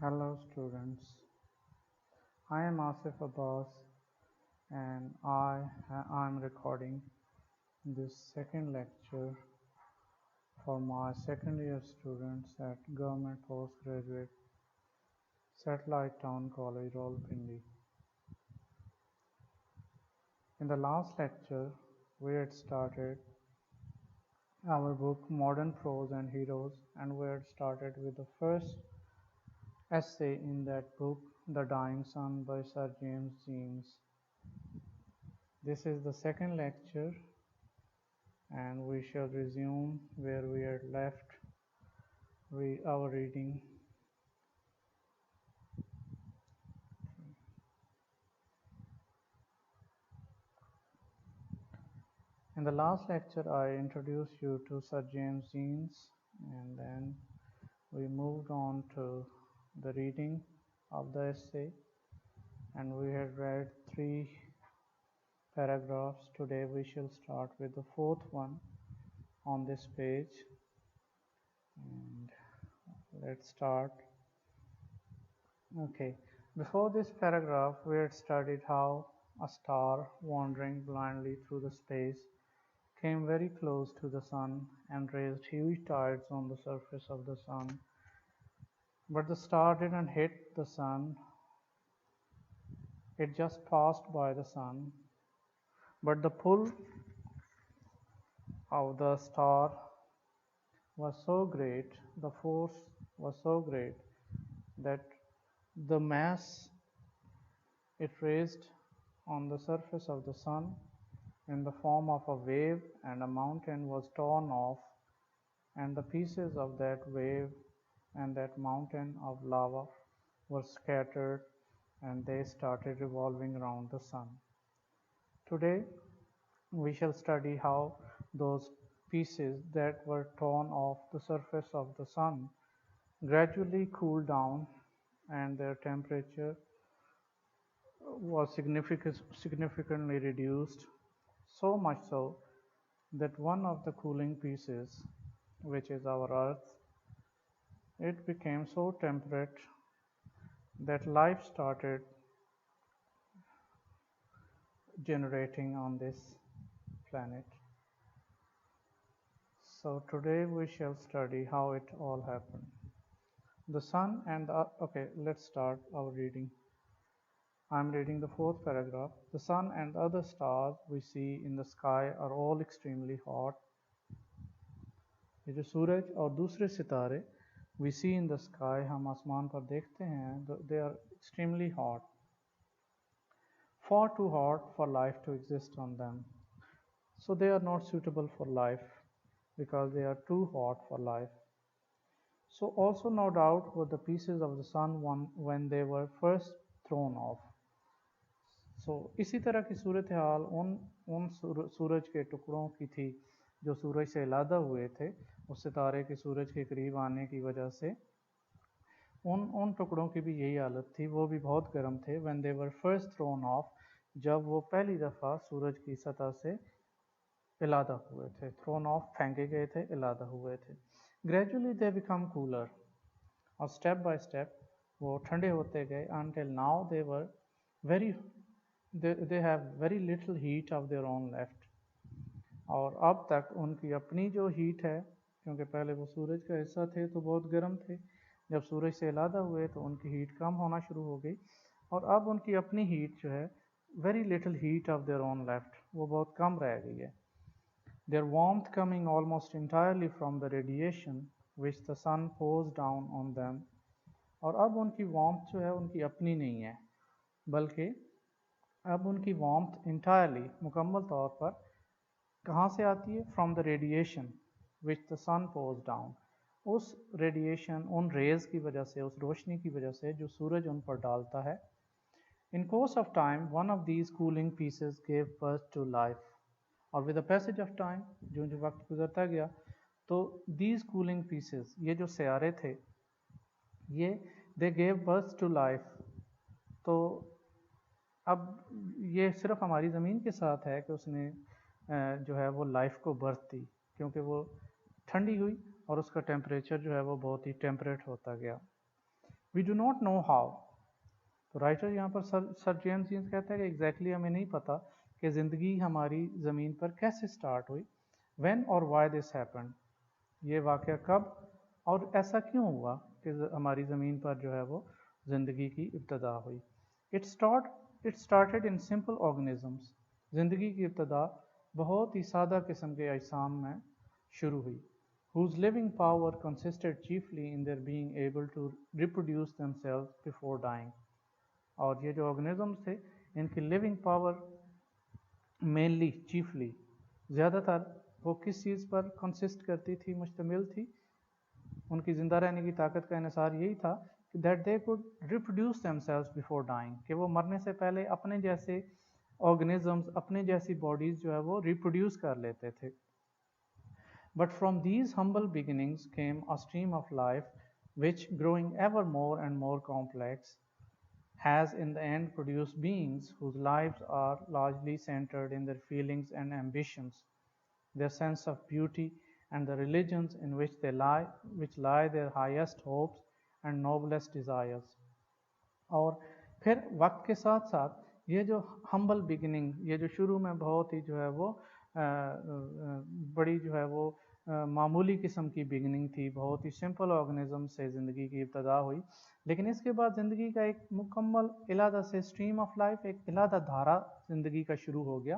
Hello students, I am Asif Abbas and I am recording this second lecture for my second year students at Government Postgraduate Satellite Town College, Rawalpindi. In the last lecture, we had started our book Modern Prose and Heroes, and we had started with the first essay in that book, The Dying Sun by Sir James Jeans. This is the second lecture and we shall resume where we had left our reading. In the last lecture, I introduced you to Sir James Jeans, and then we moved on to the reading of the essay, and we had read 3 paragraphs. Today, we shall start with the 4th one on this page, and let's start. Okay, before this paragraph, we had studied how a star wandering blindly through the space came very close to the sun and raised huge tides on the surface of the sun. But the star didn't hit the sun, it just passed by the sun. But the pull of the star was so great, the force was so great, that the mass it raised on the surface of the sun in the form of a wave and a mountain was torn off, and the pieces of that wave and that mountain of lava were scattered and they started revolving around the sun. Today, we shall study how those pieces that were torn off the surface of the sun gradually cooled down and their temperature was significantly reduced, so much so that one of the cooling pieces, which is our Earth, it became so temperate that life started generating on this planet. So today we shall study how it all happened. The sun and the, okay, let's start our reading. I'm reading the 4th paragraph. The sun and the other stars we see in the sky are all extremely hot. ये जो सूरज और दूसरे सितारे we see in the sky, हम आसमान पर देखते हैं, they are extremely hot. Far too hot for life to exist on them. So they are not suitable for life because they are too hot for life. So also no doubt were the pieces of the sun when they were first thrown off. So इसी तरह की सूरत हाल उन सूरज के टुकड़ों की थी जो सूरज से अलहदा हुए थे उस सितारे के सूरज के करीब आने की वजह से उन टुकड़ों की भी यही हालत थी, वो भी बहुत गर्म थे। when they were first thrown off, जब वो पहली दफ़ा सूरज की सतह से अलहदा हुए थे, थ्रोन ऑफ फेंके गए थे, अलहदा हुए थे। ग्रेजुअली दे बिकम कूलर, और स्टेप बाय स्टेप वो ठंडे होते गए, until now they were very they have very little heat of their own left, और अब तक उनकी अपनी जो हीट है, क्योंकि पहले वो सूरज का हिस्सा थे तो बहुत गर्म थे, जब सूरज से अलहदा हुए तो उनकी हीट कम होना शुरू हो गई, और अब उनकी अपनी हीट जो है very little heat of their own left, वो बहुत कम रह गई है। Their warmth coming almost entirely from the radiation which the sun pours down on them, और अब उनकी warmth जो है उनकी अपनी नहीं है, बल्कि अब उनकी warmth entirely मुकम्मल तौर पर कहाँ से आती है? From the radiation which the sun pours down, उस रेडिएशन, उन रेज की वजह से, उस रोशनी की वजह से जो सूरज उन पर डालता है। In course of time, one of these cooling pieces gave birth to life, और with the passage of time, जो जो वक्त गुजरता गया, तो these cooling pieces, ये जो सियारे थे, ये they gave birth to life, तो अब ये सिर्फ हमारी ज़मीन के साथ है कि उसने जो है वो लाइफ को बर्थ दी, क्योंकि वो ठंडी हुई और उसका टेम्परेचर जो है वो बहुत ही टेम्परेट होता गया। We do not know how. تو رائٹر یہاں پر سر جیمز جینس کہتا ہے کہ ایگزیکٹلی ہمیں نہیں پتا کہ زندگی ہماری زمین پر کیسے سٹارٹ ہوئی. وین اور وائی دس ہیپنڈ، یہ واقعہ کب اور ایسا کیوں ہوا کہ ہماری زمین پر جو ہے وہ زندگی کی ابتدا ہوئی. It started in simple organisms. زندگی کی ابتدا بہت ہی سادہ قسم کے اجسام میں شروع ہوئی. whose living power consisted chiefly in their being able to reproduce themselves before dying. اور یہ جو آرگنزمس تھے ان کی لیونگ پاور مینلی چیفلی زیادہ تر وہ کس چیز پر کنسسٹ کرتی تھی، مشتمل تھی، ان کی زندہ رہنے کی طاقت کا انحصار یہی تھا کہ that they could reproduce themselves before dying, کہ وہ مرنے سے پہلے اپنے جیسے آرگنزمس، اپنے جیسی باڈیز جو ہے وہ ریپروڈیوس کر لیتے تھے. But from these humble beginnings came a stream of life which, growing ever more and more complex, has in the end produced beings whose lives are largely centered in their feelings and ambitions, their sense of beauty, and the religions in which lie their highest hopes and noblest desires. اور پھر وقت کے ساتھ ساتھ یہ جو ہمبل beginning, یہ جو شروع میں بہت ہی جو ہے وہ بڑی جو ہے وہ معمولی قسم کی بگننگ تھی، بہت ہی سمپل آرگنزم سے زندگی کی ابتدا ہوئی، لیکن اس کے بعد زندگی کا ایک مکمل علیحدہ سے اسٹریم آف لائف، ایک علیحدہ دھارا زندگی کا شروع ہو گیا،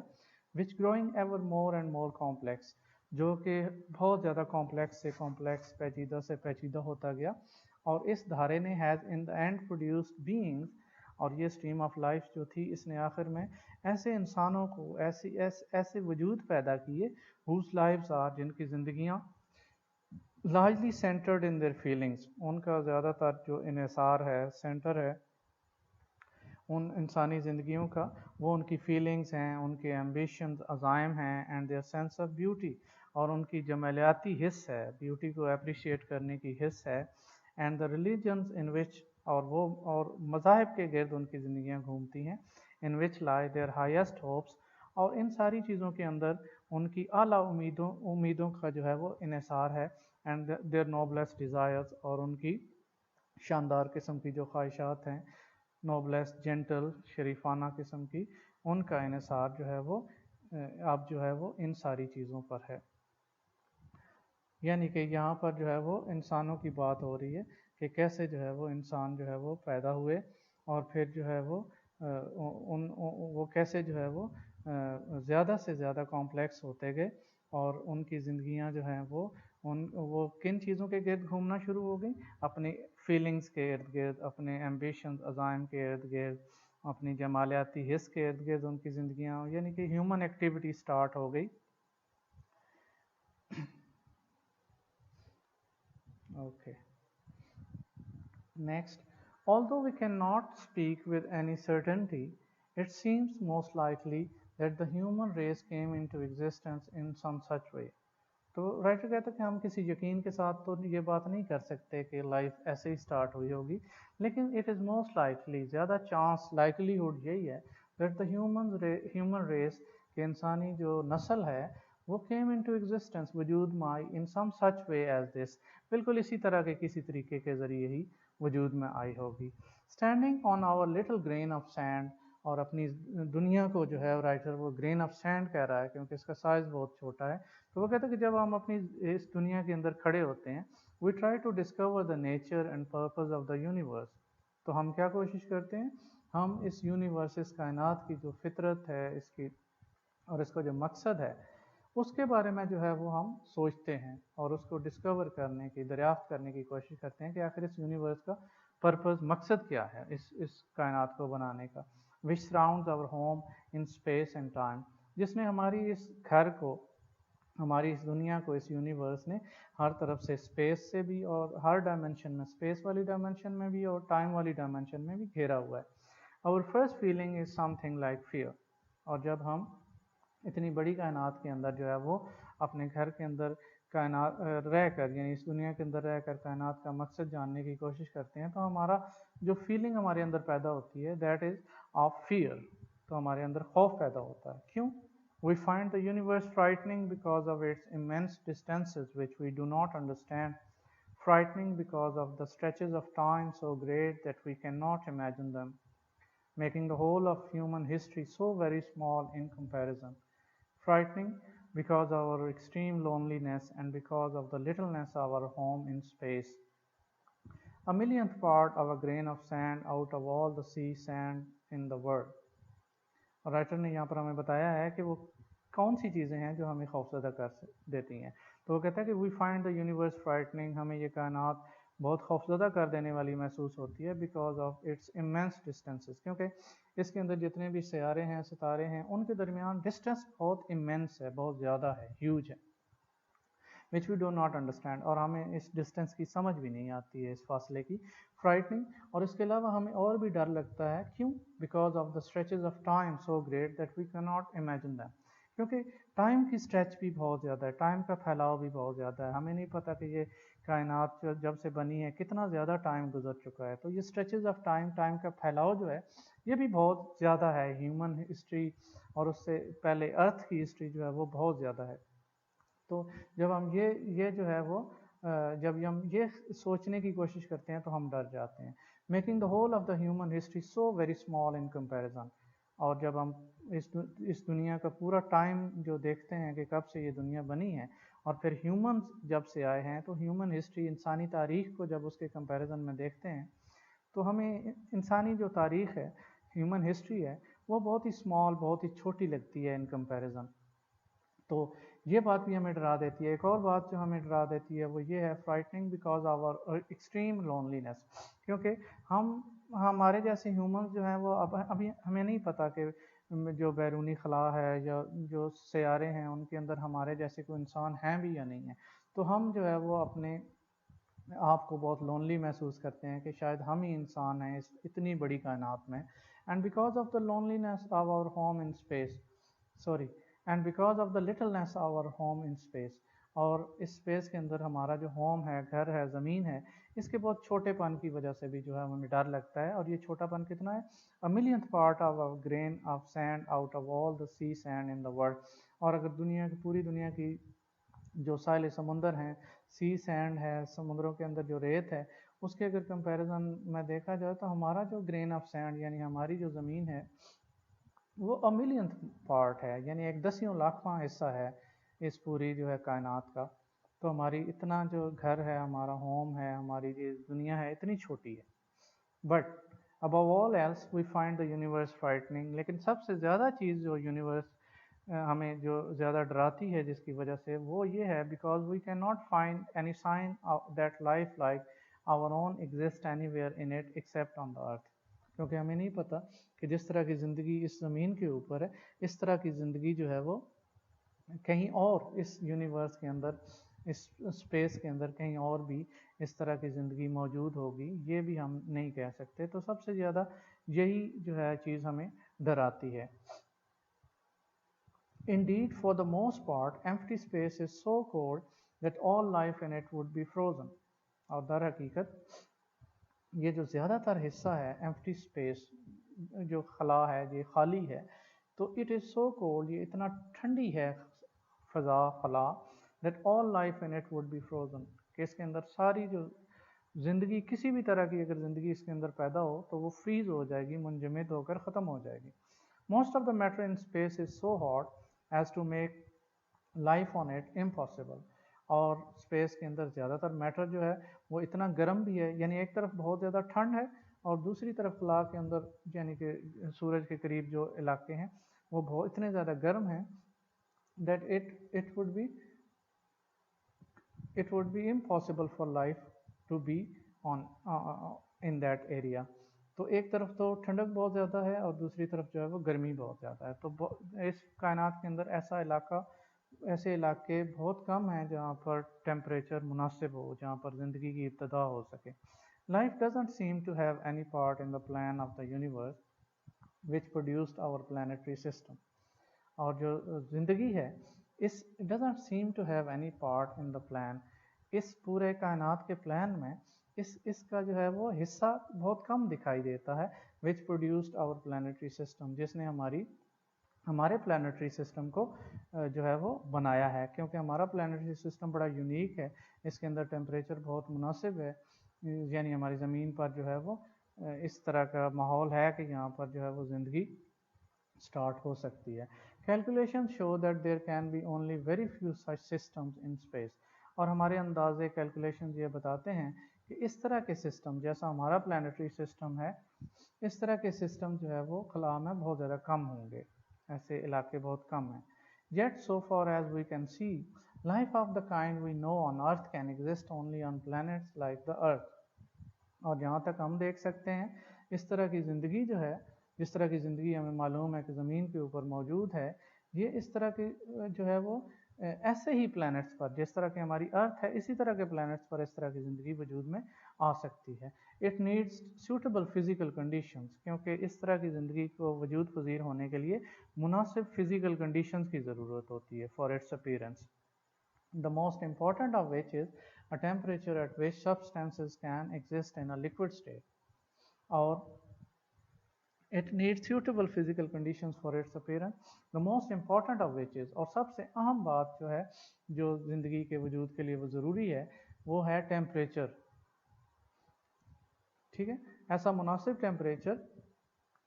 which growing ever more and more complex, جو کہ بہت زیادہ کمپلیکس سے کمپلیکس، پیچیدہ سے پیچیدہ ہوتا گیا. اور اس دھارے نے has in the and produced beings, اور یہ اسٹریم آف لائف جو تھی اس نے آخر میں ایسے انسانوں کو، ایسے وجود پیدا کیے whose lives are، جن کی زندگیاں largely centered in their feelings، ان کا زیادہ تر جو انحصار ہے، سینٹر ہے ان انسانی زندگیوں کا، وہ ان کی فیلنگز ہیں، ان کے ایمبیشنز، عزائم ہیں، and their sense of beauty, اور ان کی جمالیاتی حس ہے، بیوٹی کو اپریشیٹ کرنے کی حس ہے، اینڈ دا ریلیجنز ان وچ، اور مذاہب کے گرد ان کی زندگیاں گھومتی ہیں، ان وچ لائی دیئر ہائیسٹ ہوپس، اور ان ساری چیزوں کے اندر ان کی اعلیٰ امیدوں کا جو ہے وہ انحصار ہے، اینڈ دیئر نوبلیسٹ ڈیزائرز، اور ان کی شاندار قسم کی جو خواہشات ہیں، نوبلیسٹ، جینٹل، شریفانہ قسم کی، ان کا انحصار جو ہے وہ اب جو ہے وہ ان ساری چیزوں پر ہے. یعنی کہ یہاں پر جو ہے وہ انسانوں کی بات ہو رہی ہے کہ کیسے جو ہے وہ انسان جو ہے وہ پیدا ہوئے، اور پھر جو ہے وہ کیسے جو ہے وہ زیادہ سے زیادہ کمپلیکس ہوتے گئے، اور ان کی زندگیاں جو ہیں وہ کن چیزوں کے گرد گھومنا شروع ہو گئی، اپنی فیلنگز کے ارد گرد، اپنے ایمبیشنز، عزائم کے ارد گرد، اپنی جمالیاتی حس کے ارد گرد ان کی زندگیاں، یعنی کہ ہیومن ایکٹیویٹی سٹارٹ ہو گئی. Okay. Next, although we cannot speak with any certainty, it seems most likely that the human race came into existence in some such way. تو رائٹر کہتا ہے کہ ہم کسی یقین کے ساتھ تو یہ بات نہیں کر سکتے کہ لائف ایسے ہی سٹارٹ ہوئی ہوگی، لیکن اٹ از موسٹ لائکلی، زیادہ چانس، لائکلیہڈ یہی ہے دیٹ دا ہیومن ریس، کہ انسانی جو نسل ہے وہ کیم انٹو ایگزسٹنس، وجود میں آئی، ان سم سچ وے ایز دس، بالکل اسی طرح کے کسی طریقے کے ذریعے ہی وجود میں آئی ہوگی. Standing on our little grain of sand, اور اپنی دنیا کو جو ہے رائٹر وہ گرین آف سینڈ کہہ رہا ہے کیونکہ اس کا سائز بہت چھوٹا ہے. تو وہ کہتا ہے کہ جب ہم اپنی اس دنیا کے اندر کھڑے ہوتے ہیں، we try to discover the nature and purpose of the universe, تو ہم کیا کوشش کرتے ہیں، ہم اس یونیورس، اس کائنات کی جو فطرت ہے اس کی، اور اس کا جو مقصد ہے، اس کے بارے میں جو ہے وہ ہم سوچتے ہیں، اور اس کو ڈسکور کرنے کی، دریافت کرنے کی کوشش کرتے ہیں کہ آخر اس یونیورس کا پرپز، مقصد کیا ہے اس کائنات کو بنانے کا. which surrounds our home in space and time، جس نے ہماری اس گھر کو، ہماری اس دنیا کو، اس یونیورس نے ہر طرف سے، اسپیس سے بھی، اور ہر ڈائمنشن میں، اسپیس والی ڈائمنشن میں بھی اور ٹائم والی ڈائمنشن میں بھی گھیرا ہوا ہے. our first feeling is something like fear، اور جب ہم اتنی بڑی کائنات کے اندر جو ہے وہ اپنے گھر کے اندر کائنات رہ کر، یعنی اس دنیا کے اندر رہ کر کائنات کا مقصد جاننے کی کوشش کرتے ہیں، تو ہمارا جو فیلنگ ہمارے اندر پیدا ہوتی ہے دیٹ از آف فیئر، تو ہمارے اندر خوف پیدا ہوتا ہے. کیوں؟ We find the universe frightening because of its immense distances which we do not understand. frightening because of the stretches of time so great that we cannot imagine them, making the whole of human history so very small in comparison. Frightening because of our extreme loneliness and because of the littleness of our home in space. A millionth part of a grain of sand out of all the sea sand in the world. Writer ने यहाँ पर हमें बताया है कि वो कौन सी चीज़ें हैं जो हमें खौफजदा कर देती हैं। तो वो कहता है कि we find the universe frightening, हमें ये कायनात बहुत खौफजदा कर देने वाली महसूस होती है because of its immense distances, क्योंकि इसके अंदर जितने भी सियारे हैं, सितारे हैं, उनके दरमियान डिस्टेंस बहुत इमेंस है, बहुत ज़्यादा है, ह्यूज है, which we do not understand, और हमें इस डिस्टेंस की समझ भी नहीं आती है, इस फासले की। फ्राइटनिंग, और इसके अलावा हमें और भी डर लगता है, क्यों? Because of the stretches of time so great that we can not imagine them, क्योंकि टाइम की स्ट्रेच भी बहुत ज़्यादा है, टाइम का फैलाव भी बहुत ज़्यादा है, हमें नहीं पता कि ये कायनात जब से बनी है कितना ज़्यादा टाइम गुजर चुका है। तो ये स्ट्रेचेज ऑफ टाइम, टाइम का फैलाव जो है ये भी बहुत ज़्यादा है, ह्यूमन हिस्ट्री और उससे पहले अर्थ की हिस्ट्री जो है वो बहुत ज़्यादा है। तो जब हम ये जो है वो जब हम ये सोचने की कोशिश करते हैं तो हम डर जाते हैं। Making the whole of the human history so very small in comparison, और जब हम इस दुनिया का पूरा टाइम जो देखते हैं कि कब से ये दुनिया बनी है और फिर ह्यूमन जब से आए हैं, तो ह्यूमन हिस्ट्री, इंसानी तारीख को जब उसके कंपैरिजन में देखते हैं तो हमें इंसानी जो तारीख है, ह्यूमन हिस्ट्री है, वो बहुत ही स्मॉल, बहुत ही छोटी लगती है इन कंपैरिजन। तो ये बात भी हमें डरा देती है। एक और बात जो हमें डरा देती है वो ये है, frightening because our extreme loneliness, क्योंकि हमारे जैसे ह्यूमंस जो हैं वो अभी हमें नहीं पता कि जो बैरूनी खला है या जो सियारे हैं उनके अंदर हमारे जैसे कोई इंसान हैं भी या नहीं है। तो हम जो है वो अपने आप को बहुत लोनली महसूस करते हैं कि शायद हम ही इंसान हैं इस इतनी बड़ी कायनात में। And because of the loneliness of our home in space, sorry, and because of the littleness our home in space, और इस स्पेस के अंदर हमारा जो होम है, घर है, ज़मीन है, इसके बहुत छोटेपन की वजह से भी जो है हमें डर लगता है। और ये छोटापन कितना है? A millionth part of a grain of sand out of all the sea sand in the world. और अगर पूरी दुनिया की जो साहिल समुंदर हैं, सी सैंड है, समुद्रों के अंदर जो रेत है, उसके अगर कंपैरिजन में देखा जाए तो हमारा जो ग्रेन ऑफ सैंड यानी हमारी जो ज़मीन है वो अ मिलियंथ पार्ट है, यानी 1/10 लाखवां हिस्सा है इस पूरी जो है कायनात का। तो हमारी इतना जो घर है, हमारा होम है, हमारी जो दुनिया है, इतनी छोटी है। But above all else we find the universe frightening, लेकिन सबसे ज़्यादा चीज़ जो यूनिवर्स हमें जो ज़्यादा डराती है जिसकी वजह से, वो ये है, because we can not find any sign that life like our own exist anywhere in it except on the earth, क्योंकि हमें नहीं पता कि जिस तरह की ज़िंदगी इस ज़मीन के ऊपर है, इस तरह की ज़िंदगी जो है वो कहीं और इस यूनिवर्स के अंदर, इस स्पेस के अंदर कहीं और भी इस तरह की ज़िंदगी मौजूद होगी, ये भी हम नहीं कह सकते। तो सबसे ज़्यादा यही जो है चीज़ हमें डराती है। Indeed, for the most part, empty space is so cold that all life in it would be frozen. और दर हकीकत ये जो ज़्यादातर हिस्सा है एम्प्टी स्पेस, जो खला है, ये खाली है, तो इट इज़ सो कोल्ड, ये इतना ठंडी है फ़ज़ा, खला, that all life in it would B frozen, कि इसके अंदर सारी जो ज़िंदगी, किसी भी तरह की अगर ज़िंदगी इसके अंदर पैदा हो तो वो फ्रीज़ हो जाएगी, मुंजमद होकर ख़त्म हो जाएगी। Most of the matter in space is so hot as to make life on it impossible, और स्पेस के अंदर ज़्यादातर मैटर जो है वो इतना गर्म भी है, यानी एक तरफ बहुत ज़्यादा ठंड है और दूसरी तरफ खला के अंदर यानी कि सूरज के करीब जो इलाके हैं वो बहुत इतने ज़्यादा गर्म हैं that it would be impossible for life to be on in that area. तो एक तरफ तो ठंडक बहुत ज़्यादा है और दूसरी तरफ जो है वो गर्मी बहुत ज़्यादा है। तो इस कायनात के अंदर ऐसे इलाके बहुत कम हैं जहाँ पर टेम्परेचर मुनासिब हो, जहाँ पर ज़िंदगी की इब्तदा हो सके। Life doesn't seem to have any part in the plan of the universe which produced our planetary system, और जो ज़िंदगी है इस doesn't seem to have any part in the plan, इस पूरे कायनात के प्लान में इसका जो है वो हिस्सा बहुत कम दिखाई देता है, विच प्रोड्यूस्ड आवर प्लानिटरी सिस्टम, जिसने हमारी हमारे प्लानिटरी सिस्टम को जो है वो बनाया है, क्योंकि हमारा प्लानिटरी सिस्टम बड़ा यूनिक है, इसके अंदर टेम्परेचर बहुत मुनासिब है, यानी हमारी ज़मीन पर जो है वो इस तरह का माहौल है कि यहाँ पर जो है वो ज़िंदगी स्टार्ट हो सकती है। Calculation show that there can be only very few such systems in space, और हमारे अंदाजे कैलकुलेशन ये बताते हैं कि इस तरह के सिस्टम जैसा हमारा प्लानिटरी सिस्टम है, इस तरह के सिस्टम जो है वो खला में बहुत ज़्यादा कम होंगे, ऐसे इलाके बहुत कम हैं। Yet so far as we can see, life of the kind we know on earth can exist only on planets like the earth। और जहाँ तक हम देख सकते हैं, इस तरह की ज़िंदगी जो है, जिस तरह की ज़िंदगी हमें मालूम है कि ज़मीन के ऊपर मौजूद है, ये इस तरह की जो है वो ऐसे ही प्लैनेट्स पर, जिस तरह की हमारी अर्थ है, इसी तरह के प्लैनेट्स पर इस तरह की ज़िंदगी वजूद में आ सकती है। It needs suitable physical conditions, क्योंकि इस तरह की ज़िंदगी को वजूद पजीर होने के लिए मुनासिब फ़िज़िकल कंडीशंस की ज़रूरत होती है for its appearance, the most important of which is a temperature at which substances can exist in a liquid state, or it needs suitable physical conditions for its appearance, the most important of which is, और सबसे अहम बात जो है जो ज़िंदगी के वजूद के लिए वो ज़रूरी है, वो है टेम्परेचर। ठीक है, ऐसा मुनासिब टेम्परेचर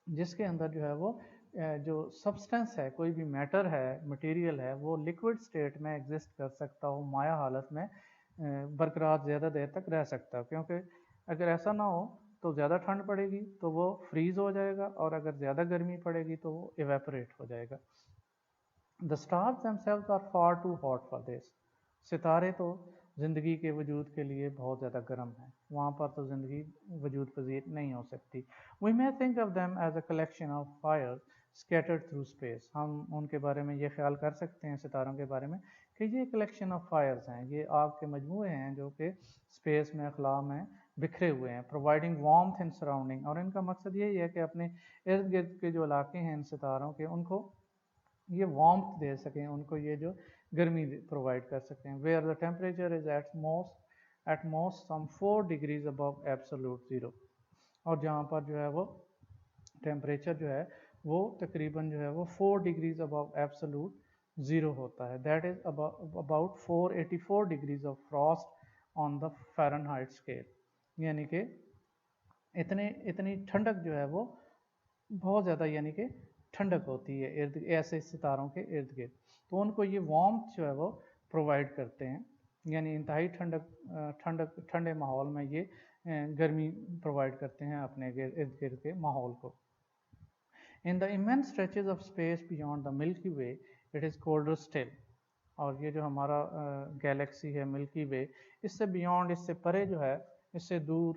जिसके अंदर जो है वो जो सब्सटेंस है, कोई भी मैटर है, मटेरियल है, वो लिक्विड स्टेट में एग्जिस्ट कर सकता हो, माया हालत में बरकरार ज़्यादा देर तक रह सकता हो, क्योंकि अगर ऐसा ना हो तो ज़्यादा ठंड पड़ेगी तो वो फ्रीज़ हो जाएगा, और अगर ज़्यादा गर्मी पड़ेगी तो वो इवेपोरेट हो जाएगा। The stars themselves are far too hot for this, सितारे तो ज़िंदगी के वजूद के लिए बहुत ज़्यादा गर्म है, वहाँ पर तो ज़िंदगी वजूद पजीर नहीं हो सकती। We may think of them as a collection of fire scattered through space, हम उनके बारे में ये ख्याल कर सकते हैं, सितारों के बारे में, कि ये कलेक्शन ऑफ फायर्स हैं, ये आग के मजमूए हैं जो कि स्पेस में, अखला में बिखरे हुए हैं। प्रोवाइडिंग वार्मथ इन सराउंडिंग, और इनका मकसद यही है कि अपने इर्द गिर्द के जो इलाके हैं इन सितारों के, उनको ये वार्मथ दे सकें, उनको ये जो गर्मी प्रोवाइड कर सकते हैं। Where the temperature is at most some 4 degrees above absolute zero, और जहाँ पर जो है वो टेम्परेचर जो है वो तकरीबन जो है वो 4 डिग्रीज अबव एब्सोल्यूट ज़ीरो होता है। That is about 484 degrees of Frost on the Fahrenheit scale, यानी कि इतनी ठंडक जो है वो बहुत ज़्यादा, यानी कि ठंडक होती है इर्द ऐसे सितारों के इर्द गिर्द, तो उनको ये वार्मथ जो है वो प्रोवाइड करते हैं, यानी इंतहाई ठंडे माहौल में ये गर्मी प्रोवाइड करते हैं अपने इर्द गिर्द के माहौल को। In the immense stretches of space beyond the milky way it is colder still, और ये जो हमारा गैलेक्सी है मिल्की वे, इससे बियॉन्ड, इससे परे जो है, इससे दूर,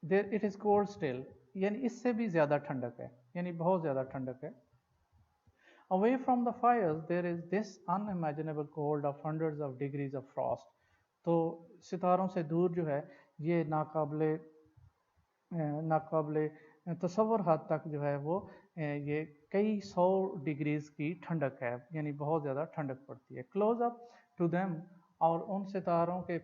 there it is cold still, यानी इससे भी ज़्यादा ठंडक है, यानी बहुत ज़्यादा ठंडक है। Away from the fires there is this unimaginable cold of hundreds of degrees of frost, तो सितारों से दूर जो है ये नाकाबिले तसव्वुर हद तक जो है वो ये कई 100 डिग्रीज की ठंडक है, यानी बहुत ज़्यादा ठंडक पड़ती है। क्लोज अप टू देम, और उन सितारों के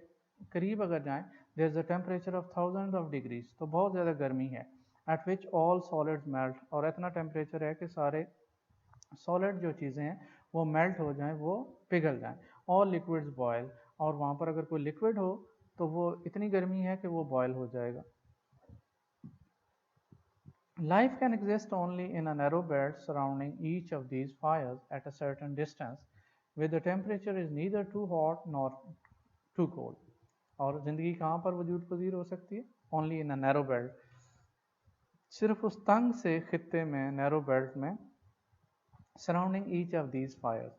करीब अगर जाएं, there is a temperature of thousands of degrees, तो बहुत ज़्यादा गर्मी है। At which all solids melt, और इतना टेम्परेचर है कि सारे सॉलिड जो चीज़ें हैं वो मेल्ट हो जाएं, वो पिघल जाएं। ऑल लिक्विड्स बॉयल, और वहाँ पर अगर कोई लिक्विड हो तो वो इतनी गर्मी है कि वो बॉयल हो जाएगा। Life can exist only in a narrow belt surrounding each of these fires at a certain distance, where the temperature is neither too hot nor too cold। और ज़िंदगी कहाँ पर वजूद पजीर हो सकती है? Only in a narrow belt, सिर्फ उस तंग से खित्ते में, नैरो बेल्ट में, surrounding each of these fire,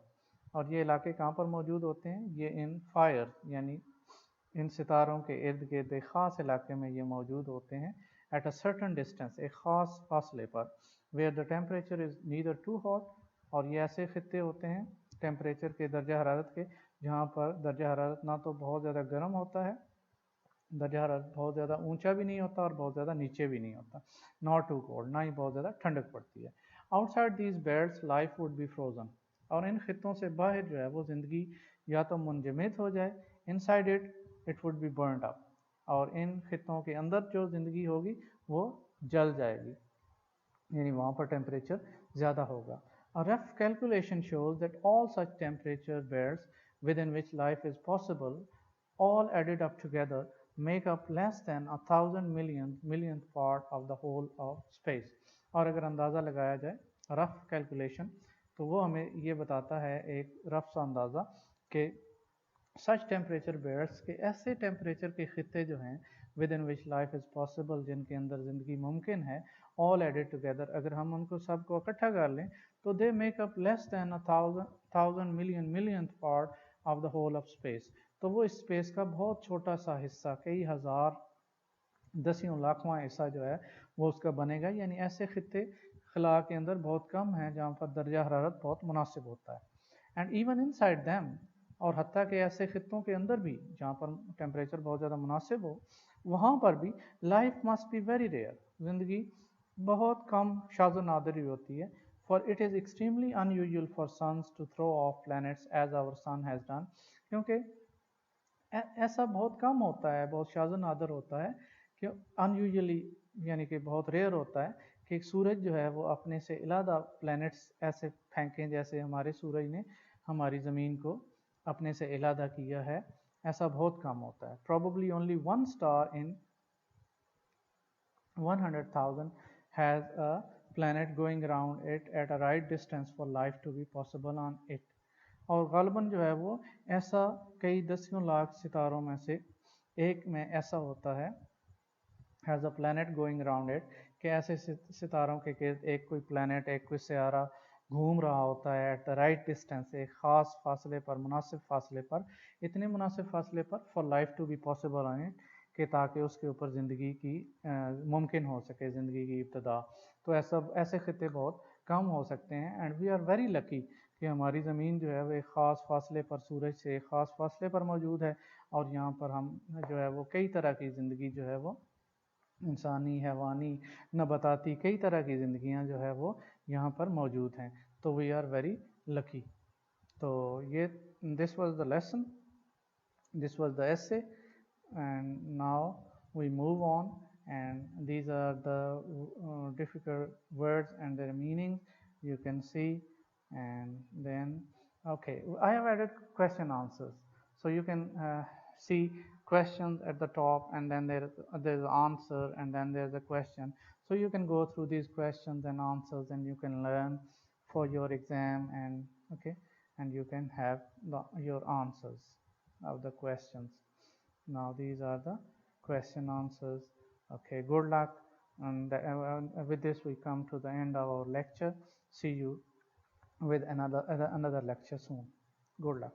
और ये इलाके कहाँ पर मौजूद होते हैं? ये इन फायर, यानी इन सितारों के इर्द गिर्द एक ख़ास इलाके में ये मौजूद होते हैं। एट अ सर्टन डिस्टेंस, एक ख़ास फासले पर। Where the temperature is neither too hot, और ये ऐसे खित्ते होते हैं टेम्परेचर के, दर्जा हरारत के, जहाँ पर दर्जा हरारत ना तो बहुत ज़्यादा गर्म होता है, दर्जा हरारत बहुत ज़्यादा ऊंचा भी नहीं होता और बहुत ज़्यादा नीचे भी नहीं होता, नॉट टू कोल्ड, ना ही बहुत ज़्यादा ठंडक पड़ती है। Outside these belts life would be frozen, और इन खित्तों से बाहर जो है वो ज़िंदगी या तो मुंजमद हो जाए, inside it would B burned up, और इन खित्तों के अंदर जो ज़िंदगी होगी वो जल जाएगी, यानी वहाँ पर टेम्परेचर ज़्यादा होगा। A rough calculation shows that all such temperature bands within which life is possible, all added up together, make up less than 1,000 millionth part of the whole of space. और अगर अंदाज़ा लगाया जाए रफ कैलकुलेशन तो वो हमें ये बताता है एक रफ सा अंदाज़ा कि सच टेम्परेचर बेयर्स के ऐसे टेम्परेचर के खत्े जो हैं with in which life is possible जिनके अंदर ज़िंदगी मुमकिन है ऑल एडेड टुगेदर अगर हम उनको सबको इकट्ठा कर लें तो they make up less than thousand millionth part of the whole of space तो वो इस स्पेस का बहुत छोटा सा हिस्सा कई हज़ार दसियों लाखवां हिस्सा जो है वो उसका बनेगा यानी ऐसे खत्े खला के अंदर बहुत कम हैं जहाँ पर दर्जा हरारत बहुत मुनासिब होता है and even in side them और हत्ता के ऐसे खित्तों के अंदर भी जहाँ पर टेम्परेचर बहुत ज़्यादा मुनासिब हो वहाँ पर भी life must be very rare ज़िंदगी बहुत कम शाज़ नादरी होती है for it is extremely unusual for suns to throw off planets as our sun has done क्योंकि ऐसा बहुत कम होता है बहुत शाज़ नादर होता है कि अनयूजुअली यानी कि बहुत रेयर होता है कि एक सूरज जो है वो अपने से इलादा प्लैनेट्स ऐसे फेंकें जैसे हमारे सूरज ने हमारी ज़मीन को अपने से इलादा किया है ऐसा बहुत कम होता है probably only one star in 100,000 has a planet going around it at a right distance for life to be possible on it और ग़ालिबन जो है वो ऐसा कई दसियों लाख सितारों में से एक में ऐसा होता है has a planet going around it कि ऐसे सितारों के गिर्द एक कोई planet एक कोई सियारा घूम रहा होता है एट द राइट डिस्टेंस एक ख़ास फासले पर मुनासिब फासले पर इतने मुनासिब फासले पर for life to be possible on it कि ताकि उसके ऊपर ज़िंदगी की मुमकिन हो सके ज़िंदगी की इब्तदा तो ऐसे खत्े बहुत कम हो सकते हैं and we are very lucky कि हमारी ज़मीन जो है वो एक ख़ास फासले पर सूरज से एक ख़ास फासले पर मौजूद है और यहाँ पर हम जो है वो कई तरह की ज़िंदगी जो है वो इंसानी हैवानी नबाताती कई तरह की ज़िंदगियाँ जो है वो यहाँ पर मौजूद हैं तो वी आर वेरी लकी तो ये this was the lesson this was the essay and now we move on and these are the difficult words and their meanings you can see and then okay I have added question answers so you can see questions at the top and then there's an answer and then there's a question so you can go through these questions and answers and you can learn for your exam and okay and you can have your answers of the questions now these are the question answers okay good luck and with this we come to the end of our lecture see you with another lecture soon good luck